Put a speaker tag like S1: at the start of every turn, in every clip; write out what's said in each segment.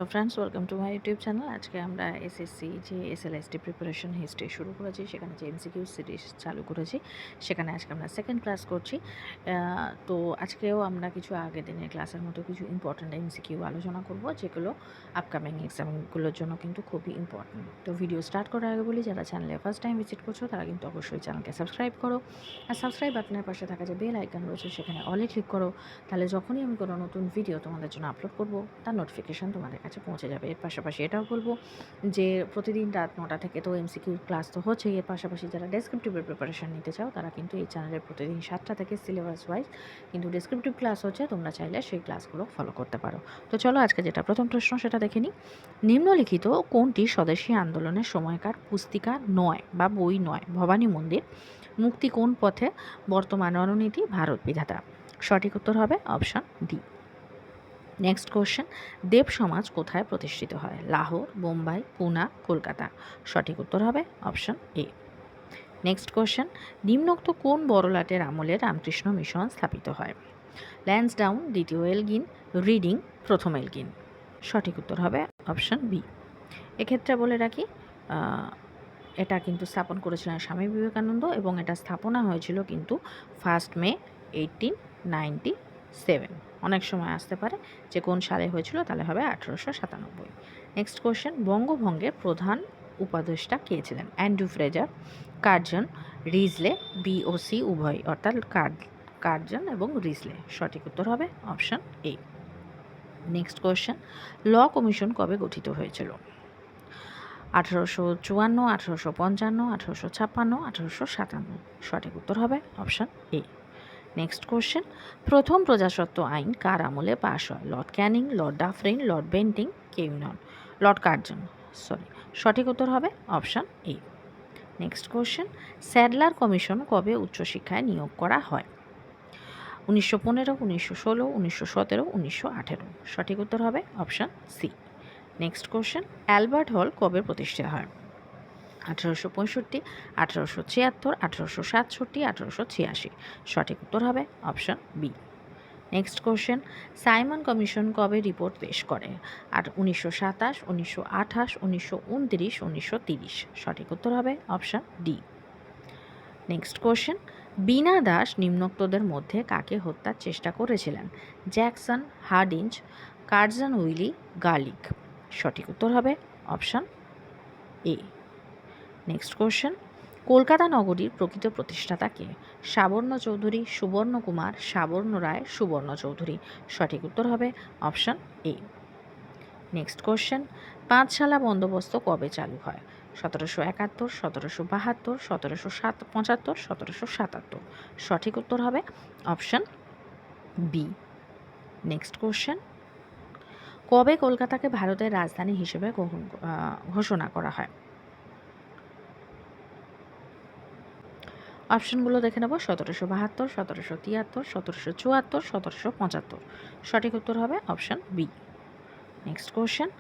S1: তো friends, welcome to my YouTube channel. আজকে আমরা এসএসসি যে এসএলএসটি প্রিপারেশন হিস্ট্রি শুরু করেছি, সেখানে যে এমসিকিউ সিরিজ চালু করেছি, সেখানে আজকে আমরা সেকেন্ড ক্লাস করছি। তো আজকেও আমরা কিছু আগের দিনের ক্লাসের মতো কিছু ইম্পর্ট্যান্ট এমসিকিউ আলোচনা করব, যেগুলো আপকামিং এক্সামগুলোর জন্য কিন্তু খুবই ইম্পর্ট্যান্ট। তো ভিডিও স্টার্ট করার আগে বলি, যারা চ্যানেলে ফার্স্ট টাইম ভিজিট করছো তারা কিন্তু অবশ্যই চ্যানেলকে সাবস্ক্রাইব করো, আর সাবস্ক্রাইব বাটনের পাশে থাকা যে বেল আইকন রয়েছে সেখানে অলে ক্লিক করো। তাহলে যখনই আমি কোনো নতুন ভিডিও তোমাদের জন্য আপলোড করব, তার নোটিফিকেশান তোমাদের কাছে পৌঁছে যাবে। এর পাশাপাশি এটাও বলবো যে প্রতিদিন রাত 9টা থেকে তো এমসিকিউ ক্লাস তো হচ্ছেই, এর পাশাপাশি যারা ডেসক্রিপটিভের প্রিপারেশান নিতে চাও তারা কিন্তু এই চ্যানেলে প্রতিদিন 7টা থেকে সিলেবাস ওয়াইজ কিন্তু ডেসক্রিপটিভ ক্লাস হচ্ছে, তোমরা চাইলে সেই ক্লাসগুলো ফলো করতে পারো। তো চলো আজকে যেটা প্রথম প্রশ্ন সেটা দেখে নিই। নিম্নলিখিত কোনটি স্বদেশী আন্দোলনের সময়কার পুস্তিকা নয় বা বই নয়? ভবানী মন্দির, মুক্তি কোন পথে, বর্তমান রণনীতি, ভারত বিধাতা। সঠিক উত্তর হবে অপশান ডি। নেক্সট কোশ্চেন, দেব সমাজ কোথায় প্রতিষ্ঠিত হয়? লাহোর, বোম্বাই, পুনা, কলকাতা। সঠিক উত্তর হবে অপশান এ। নেক্সট কোশ্চেন, নিম্নোক্ত কোন বড়লাটের আমলে রামকৃষ্ণ মিশন স্থাপিত হয়? ল্যান্সডাউন, দ্বিতীয় এলগিন, রিডিং, প্রথম এলগিন। সঠিক উত্তর হবে অপশান বি। এক্ষেত্রে বলে রাখি, এটা কিন্তু স্থাপন করেছিলেন স্বামী বিবেকানন্দ, এবং এটা স্থাপনা হয়েছিল কিন্তু 1 মে 1897। অনেক সময় আসতে পারে যে কোন সালে হয়েছিল, তাহলে হবে 1897। নেক্সট কোশ্চেন, বঙ্গভঙ্গের প্রধান উপদেষ্টা কে ছিলেন? অ্যান্ড্রু ফ্রেজার, কার্জন, রিজলে, বিওসি উভয়, অর্থাৎ কার্জন এবং রিজলে। সঠিক উত্তর হবে option A. Next question, law commission কবে গঠিত হয়েছিল? 1854, 1855, 1856, 1857। সঠিক উত্তর হবে অপশান এ। নেক্সট কোশ্চেন, প্রথম প্রজাস্বত্ব আইন কার আমলে পাশ হয়? Lord Canning, Lord Dufferin, Lord Bentinck, কেউ নন, লর্ড কার্জন। সঠিক উত্তর হবে option A. Next question, Sadler commission কবে উচ্চশিক্ষায় নিয়োগ করা হয়? 1915, 1916, 1917, 1918। সঠিক উত্তর হবে option C. Next question, Albert Hall কবে প্রতিষ্ঠিত হয়? 1865, 1876, 1867, 1886। সঠিক উত্তর হবে option B. Next question, Simon commission কবে রিপোর্ট পেশ করে? আর 1927, 1928, 1929, 1930। সঠিক উত্তর হবে option D. Next question, Bina Das নিম্নোক্তদের মধ্যে কাকে হত্যার চেষ্টা করেছিলেন? Jackson, Hardinge, Curzon Wylie, Garlick. সঠিক উত্তর হবে option A. Next question, Kolkata নগরীর প্রকৃত প্রতিষ্ঠাতা কে? সাবর্ণ চৌধুরী, সুবর্ণ কুমার, সাবর্ণ রায়, সুবর্ণ চৌধুরী। সঠিক উত্তর হবে অপশান এ। নেক্সট কোশ্চেন, পাঁচশালা বন্দোবস্ত কবে চালু হয়? 1771, 1772, 1775, 1777। সঠিক উত্তর হবে অপশান বি। নেক্সট কোশ্চেন, কবে কলকাতাকে ভারতের রাজধানী হিসেবে ঘোষণা করা হয়? অপশানগুলো দেখে নেব। 1772, 1773, 1774, 1775। সঠিক উত্তর হবে option B. Next question,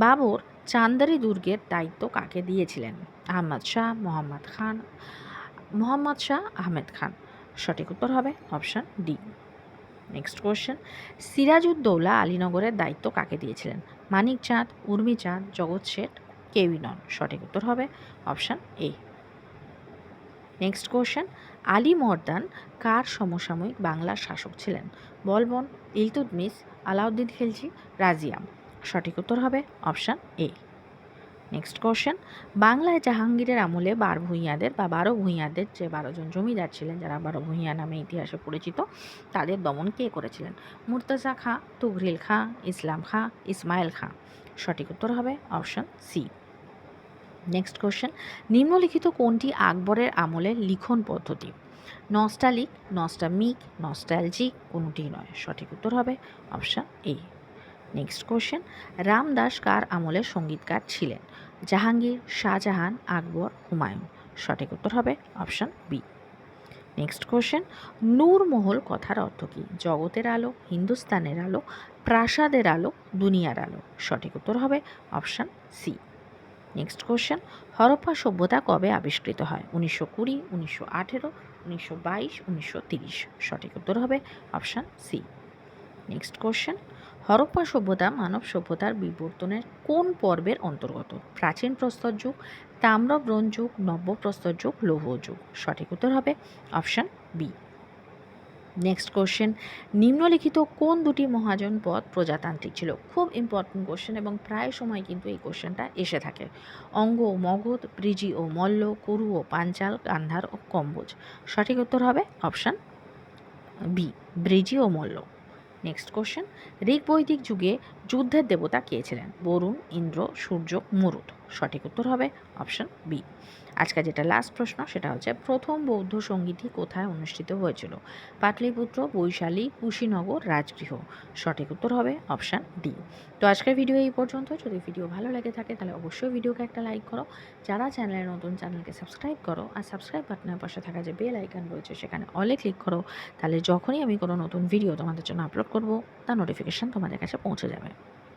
S1: Babur Chanderi দুর্গের দায়িত্ব কাকে দিয়েছিলেন? আহমদ শাহ, মোহাম্মদ শাহ আহমেদ খান। সঠিক উত্তর হবে option D. Next question, Sirajuddaula আলীনগরের দায়িত্ব কাকে দিয়েছিলেন? মানিক চাঁদ, উর্মি চাঁদ, জগৎ শেঠ, কেউই নন। সঠিক উত্তর হবে option A. Next question, Ali Mardan কার সমসাময়িক বাংলার শাসক ছিলেন? বলবন, ইলতুৎমিশ, আলাউদ্দিন খিলজি, রাজিয়াম। সঠিক উত্তর হবে অপশান এ। নেক্সট কোশ্চেন, বাংলায় জাহাঙ্গীরের আমলে 12 ভূঁইয়াদের যে 12 জন জমিদার ছিলেন, যারা 12 ভূঁইয়া নামে ইতিহাসে পরিচিত, তাদের দমন কে করেছিলেন? মুর্তজা খাঁ, তুঘরিল খাঁ, ইসলাম খাঁ, ইসমাইল খাঁ। সঠিক উত্তর হবে অপশান সি। নেক্সট কোশ্চেন, নিম্নলিখিত কোনটি আকবরের আমলের লিখন পদ্ধতি? নস্টালিক, নস্টামিক, নস্টালজিক, কোনটিই নয়। সঠিক উত্তর হবে option A. Next question, Ramdas কার আমলের সঙ্গীতকার ছিলেন? জাহাঙ্গীর, শাহজাহান, আকবর, হুমায়ুন। সঠিক উত্তর হবে option B. Next question, Nurmahal কথার অর্থ কী? জগতের আলো, হিন্দুস্তানের আলো, প্রাসাদের আলো, দুনিয়ার আলো। সঠিক উত্তর হবে option C. Next question, Harappa সভ্যতা কবে আবিষ্কৃত হয়? 1920, 1918, 1922, 1930। সঠিক উত্তর হবে option C. Next question, Harappa সভ্যতা মানব সভ্যতার বিবর্তনের কোন পর্বের অন্তর্গত? প্রাচীন প্রস্তর যুগ, তাম্র ব্রোঞ্জ যুগ, নব্য প্রস্তর যুগ, লৌহ যুগ। সঠিক উত্তর হবে অপশান বি। নেক্সট কোশ্চেন, নিম্নলিখিত কোন দুটি মহাজন পদ প্রজাতান্ত্রিক ছিল? খুব ইম্পর্টেন্ট কোশ্চেন এবং প্রায় সময় কিন্তু এই কোশ্চেনটা এসে থাকে। অঙ্গ ও মগধ, ব্রিজি ও মল্ল, কুরু ও পাঞ্চাল, গান্ধার ও কম্বোজ। সঠিক উত্তর হবে অপশান বি, ব্রিজি ও মল্ল। নেক্সট কোশ্চেন, ঋগ বৈদিক যুগে যুদ্ধের দেবতা কে ছিলেন? বরুণ, ইন্দ্র, সূর্য, মরুত। সঠিক উত্তর হবে অপশান বি। আজকে যেটা লাস্ট প্রশ্ন সেটা হচ্ছে, প্রথম বৌদ্ধ সঙ্গীতি কোথায় অনুষ্ঠিত হয়েছিল? পাটলিপুত্র, বৈশালী, কুশীনগর, রাজগৃহ। সঠিক উত্তর হবে অপশান ডি। তো আজকের ভিডিও এই পর্যন্ত। যদি ভিডিও ভালো লেগে থাকে তাহলে অবশ্যই ভিডিওকে একটা লাইক করো। যারা চ্যানেলে নতুন, চ্যানেলকে সাবস্ক্রাইব করো, আর সাবস্ক্রাইব বাটনের পাশে থাকা যে বেল আইকন রয়েছে সেখানে অলে ক্লিক করো। তাহলে যখনই আমি কোনো নতুন ভিডিও তোমাদের জন্য আপলোড করব তার নোটিফিকেশান তোমাদের কাছে পৌঁছে যাবে।